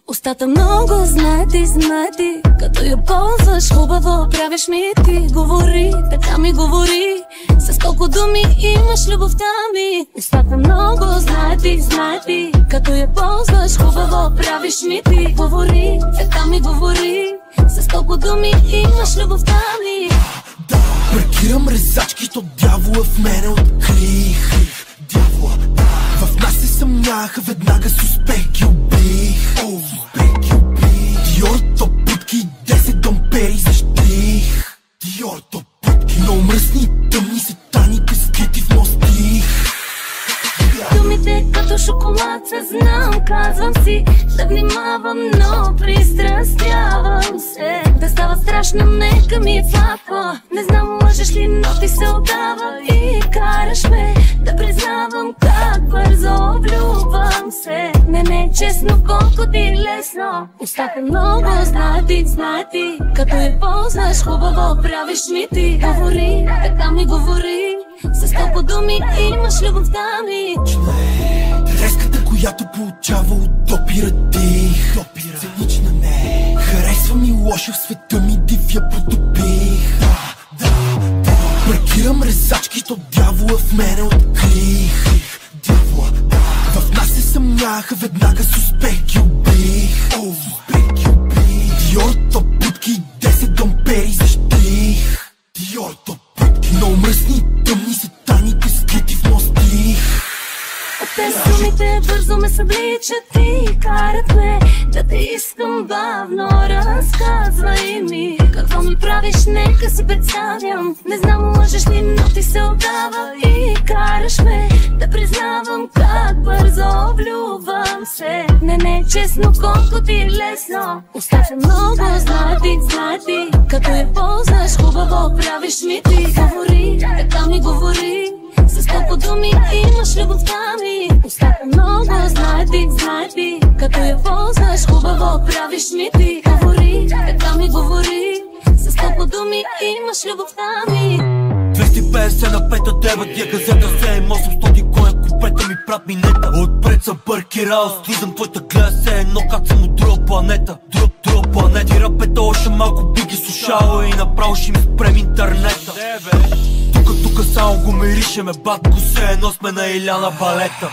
Устата много знае ти, като я ползваш хубаво, правиш ми ти. Говори, така ми говори, с колко думи имаш любовта ми. Устата много знае ти, като я ползваш хубаво, правиш ми ти. Говори, така ми говори, с колко думи имаш любовта ми. Да, паркирам резачки, то дявола в мене открих. Дявола, в нас се съмняха, веднага с успех ги убих. Диор топутки, 10 домпери за штрих. Диор топутки, много мръсни тъмни са таните, скрити в мост стих. Думите като шоколад се знам, казвам си да внимавам, но пристрастявам се. Да става страшно, нека ми е сладко. Не знам лъжеш ли, но ти се отдава и караш ме да признавам как бързо влюбвам се. Не е честно, колко ти е лесно. Устата много знае ти, като я ползваш хубаво, правиш ми ти. Говори, така ми говори, с колко думи имаш любовта ми. Треската, която получава от допира дих. Цинична не, харесва ми лошо, в света ми див я потопих. Паркирам резачки, то дявола в мене открих. Дявола, в нас се съмняха, веднага с успех ги убих. Диор топутки, 10 домпери за штрих. Диор топутки, много мръсни тъмни са таните, скрити в мост стих. Те сумите бързо ме събличат и карат ме да те искам бавно. Разказвай ми какво ми правиш, нека си представям. Не знам лъжеш ли, но ти се отдава и караш ме да признавам как бързо влюбвам се. Не е честно, колко ти е лесно. Устата много знае ти, като я ползваш хубаво, правиш ми ти. Говори, така ми говори, с колко думи имаш любовта ми. Устата много знае ти, като я ползваш хубаво, правиш ми ти. Говори, така ми говори, с колко думи имаш любовта ми. 250 на пета, 9 я газета, 7-800 коня, купета ми прат минета. Отпред съм паркирал, слизам твоята гледа, се едно как съм от друга планета. Друга планета. И рапета още малко би ги слушала и направо ще ми спрем интернета. Тука само го миришеме, батко, се едно сме на Иляна балета.